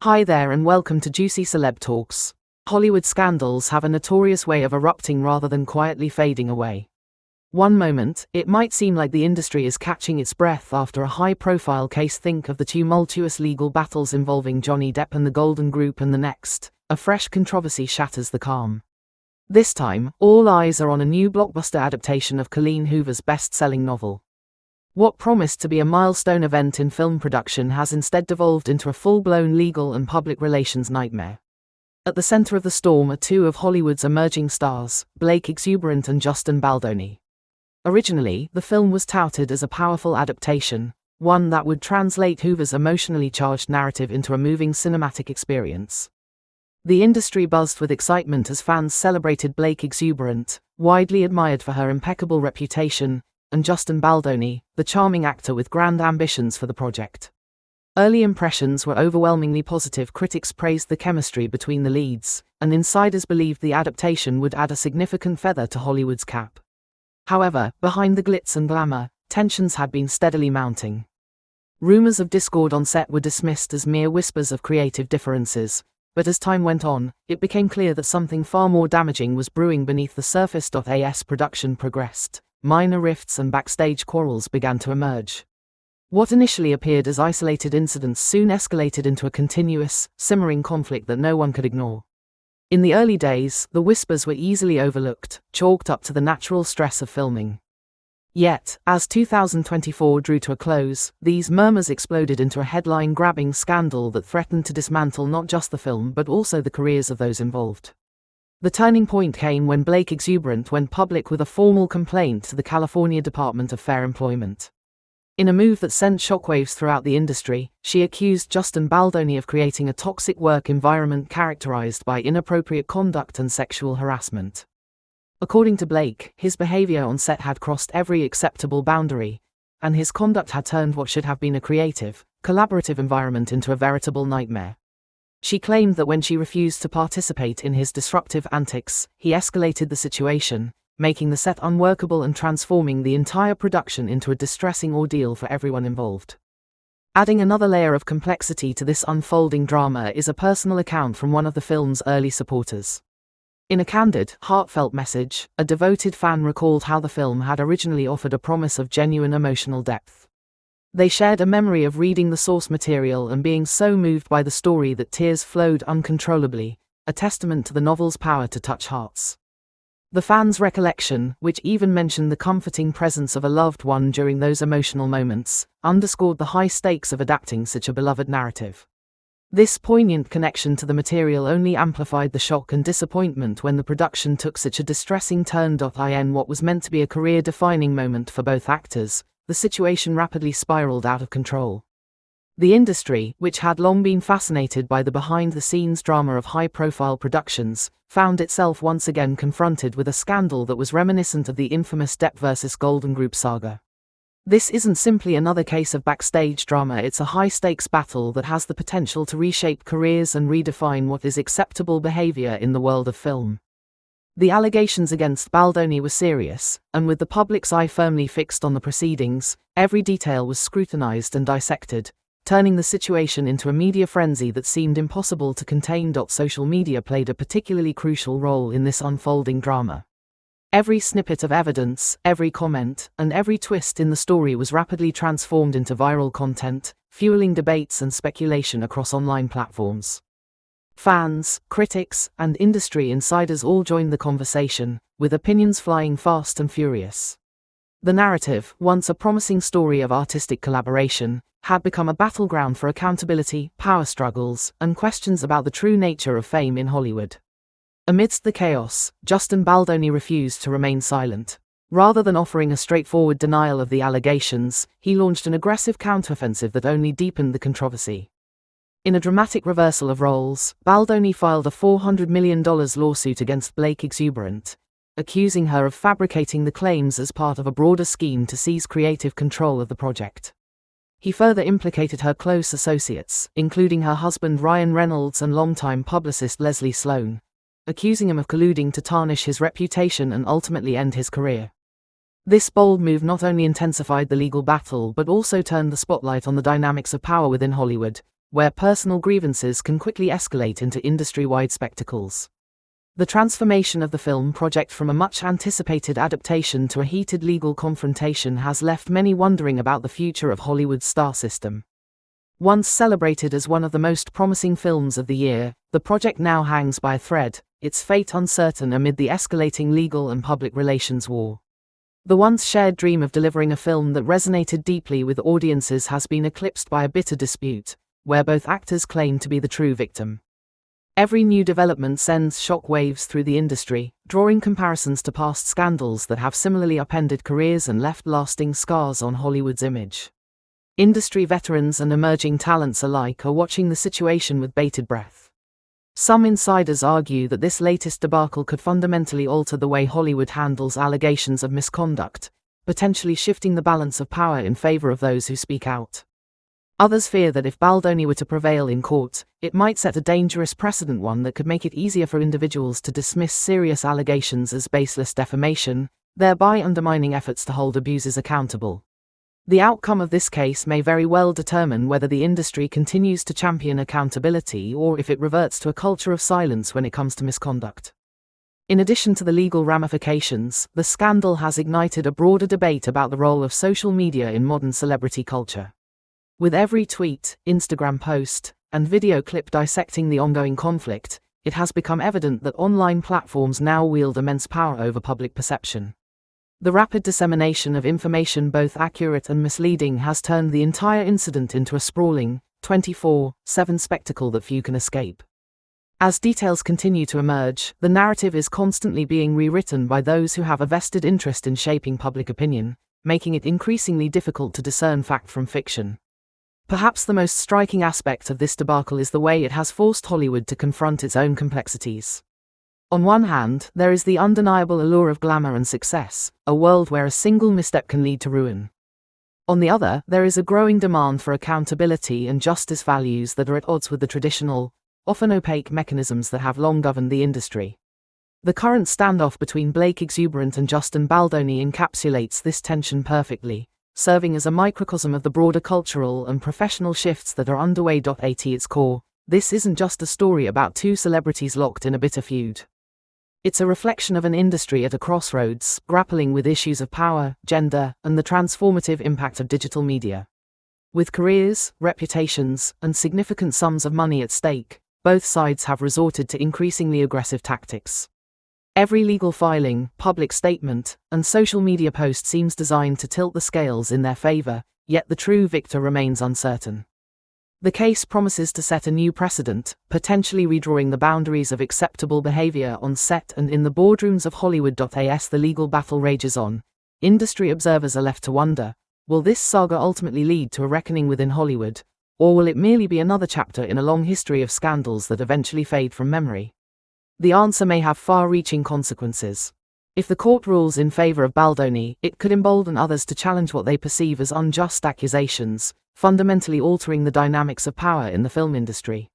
Hi there and welcome to Juicy Celeb Talks. Hollywood scandals have a notorious way of erupting rather than quietly fading away. One moment, it might seem like the industry is catching its breath after a high-profile case. Think of the tumultuous legal battles involving Johnny Depp and the Golden Group, and the next, a fresh controversy shatters the calm. This time, all eyes are on a new blockbuster adaptation of Colleen Hoover's best-selling novel. What promised to be a milestone event in film production has instead devolved into a full-blown legal and public relations nightmare. At the center of the storm are two of Hollywood's emerging stars, Blake Exuberant and Justin Baldoni. Originally, the film was touted as a powerful adaptation, one that would translate Hoover's emotionally charged narrative into a moving cinematic experience. The industry buzzed with excitement as fans celebrated Blake Exuberant, widely admired for her impeccable reputation, and Justin Baldoni, the charming actor with grand ambitions for the project. Early impressions were overwhelmingly positive. Critics praised the chemistry between the leads, and insiders believed the adaptation would add a significant feather to Hollywood's cap. However, behind the glitz and glamour, tensions had been steadily mounting. Rumors of discord on set were dismissed as mere whispers of creative differences, but as time went on, it became clear that something far more damaging was brewing beneath the surface. As production progressed, minor rifts and backstage quarrels began to emerge. What initially appeared as isolated incidents soon escalated into a continuous, simmering conflict that no one could ignore. In the early days, the whispers were easily overlooked, chalked up to the natural stress of filming. Yet, as 2024 drew to a close, these murmurs exploded into a headline-grabbing scandal that threatened to dismantle not just the film but also the careers of those involved. The turning point came when Blake Exuberant went public with a formal complaint to the California Department of Fair Employment. In a move that sent shockwaves throughout the industry, she accused Justin Baldoni of creating a toxic work environment characterized by inappropriate conduct and sexual harassment. According to Blake, his behavior on set had crossed every acceptable boundary, and his conduct had turned what should have been a creative, collaborative environment into a veritable nightmare. She claimed that when she refused to participate in his disruptive antics, he escalated the situation, making the set unworkable and transforming the entire production into a distressing ordeal for everyone involved. Adding another layer of complexity to this unfolding drama is a personal account from one of the film's early supporters. In a candid, heartfelt message, a devoted fan recalled how the film had originally offered a promise of genuine emotional depth. They shared a memory of reading the source material and being so moved by the story that tears flowed uncontrollably, a testament to the novel's power to touch hearts. The fans' recollection, which even mentioned the comforting presence of a loved one during those emotional moments, underscored the high stakes of adapting such a beloved narrative. This poignant connection to the material only amplified the shock and disappointment when the production took such a distressing turn. In what was meant to be a career-defining moment for both actors, the situation rapidly spiraled out of control. The industry, which had long been fascinated by the behind-the-scenes drama of high-profile productions, found itself once again confronted with a scandal that was reminiscent of the infamous Depp vs. Golden Group saga. This isn't simply another case of backstage drama, it's a high-stakes battle that has the potential to reshape careers and redefine what is acceptable behavior in the world of film. The allegations against Baldoni were serious, and with the public's eye firmly fixed on the proceedings, every detail was scrutinized and dissected, turning the situation into a media frenzy that seemed impossible to contain. Social media played a particularly crucial role in this unfolding drama. Every snippet of evidence, every comment, and every twist in the story was rapidly transformed into viral content, fueling debates and speculation across online platforms. Fans, critics, and industry insiders all joined the conversation, with opinions flying fast and furious. The narrative, once a promising story of artistic collaboration, had become a battleground for accountability, power struggles, and questions about the true nature of fame in Hollywood. Amidst the chaos, Justin Baldoni refused to remain silent. Rather than offering a straightforward denial of the allegations, he launched an aggressive counteroffensive that only deepened the controversy. In a dramatic reversal of roles, Baldoni filed a $400 million lawsuit against Blake Exuberant, accusing her of fabricating the claims as part of a broader scheme to seize creative control of the project. He further implicated her close associates, including her husband Ryan Reynolds and longtime publicist Leslie Sloan, accusing him of colluding to tarnish his reputation and ultimately end his career. This bold move not only intensified the legal battle but also turned the spotlight on the dynamics of power within Hollywood, where personal grievances can quickly escalate into industry-wide spectacles. The transformation of the film project from a much-anticipated adaptation to a heated legal confrontation has left many wondering about the future of Hollywood's star system. Once celebrated as one of the most promising films of the year, the project now hangs by a thread, its fate uncertain amid the escalating legal and public relations war. The once shared dream of delivering a film that resonated deeply with audiences has been eclipsed by a bitter dispute, where both actors claim to be the true victim. Every new development sends shock waves through the industry, drawing comparisons to past scandals that have similarly upended careers and left lasting scars on Hollywood's image. Industry veterans and emerging talents alike are watching the situation with bated breath. Some insiders argue that this latest debacle could fundamentally alter the way Hollywood handles allegations of misconduct, potentially shifting the balance of power in favor of those who speak out. Others fear that if Baldoni were to prevail in court, it might set a dangerous precedent, one that could make it easier for individuals to dismiss serious allegations as baseless defamation, thereby undermining efforts to hold abusers accountable. The outcome of this case may very well determine whether the industry continues to champion accountability or if it reverts to a culture of silence when it comes to misconduct. In addition to the legal ramifications, the scandal has ignited a broader debate about the role of social media in modern celebrity culture. With every tweet, Instagram post, and video clip dissecting the ongoing conflict, it has become evident that online platforms now wield immense power over public perception. The rapid dissemination of information, both accurate and misleading, has turned the entire incident into a sprawling, 24/7 spectacle that few can escape. As details continue to emerge, the narrative is constantly being rewritten by those who have a vested interest in shaping public opinion, making it increasingly difficult to discern fact from fiction. Perhaps the most striking aspect of this debacle is the way it has forced Hollywood to confront its own complexities. On one hand, there is the undeniable allure of glamour and success, a world where a single misstep can lead to ruin. On the other, there is a growing demand for accountability and justice, values that are at odds with the traditional, often opaque mechanisms that have long governed the industry. The current standoff between Blake Exuberant and Justin Baldoni encapsulates this tension perfectly, serving as a microcosm of the broader cultural and professional shifts that are underway. At its core, this isn't just a story about two celebrities locked in a bitter feud. It's a reflection of an industry at a crossroads, grappling with issues of power, gender, and the transformative impact of digital media. With careers, reputations, and significant sums of money at stake, both sides have resorted to increasingly aggressive tactics. Every legal filing, public statement, and social media post seems designed to tilt the scales in their favor, yet the true victor remains uncertain. The case promises to set a new precedent, potentially redrawing the boundaries of acceptable behavior on set and in the boardrooms of Hollywood. As the legal battle rages on, industry observers are left to wonder, will this saga ultimately lead to a reckoning within Hollywood, or will it merely be another chapter in a long history of scandals that eventually fade from memory? The answer may have far-reaching consequences. If the court rules in favor of Baldoni, it could embolden others to challenge what they perceive as unjust accusations, fundamentally altering the dynamics of power in the film industry.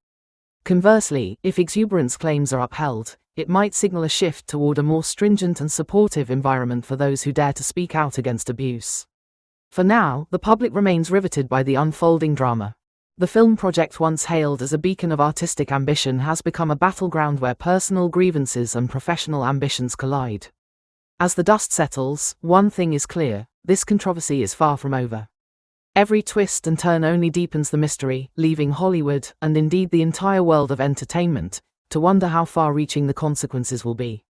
Conversely, if Exuberant's claims are upheld, it might signal a shift toward a more stringent and supportive environment for those who dare to speak out against abuse. For now, the public remains riveted by the unfolding drama. The film project, once hailed as a beacon of artistic ambition, has become a battleground where personal grievances and professional ambitions collide. As the dust settles, one thing is clear: this controversy is far from over. Every twist and turn only deepens the mystery, leaving Hollywood, and indeed the entire world of entertainment, to wonder how far-reaching the consequences will be.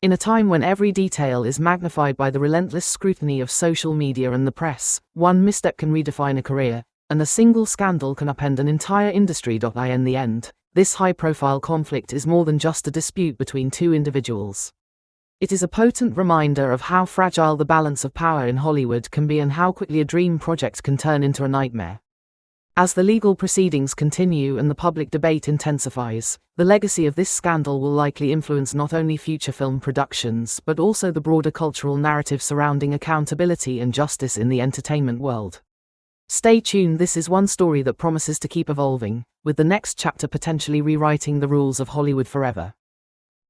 In a time when every detail is magnified by the relentless scrutiny of social media and the press, one misstep can redefine a career, and a single scandal can upend an entire industry. In the end, this high-profile conflict is more than just a dispute between two individuals. It is a potent reminder of how fragile the balance of power in Hollywood can be and how quickly a dream project can turn into a nightmare. As the legal proceedings continue and the public debate intensifies, the legacy of this scandal will likely influence not only future film productions but also the broader cultural narrative surrounding accountability and justice in the entertainment world. Stay tuned, this is one story that promises to keep evolving, with the next chapter potentially rewriting the rules of Hollywood forever.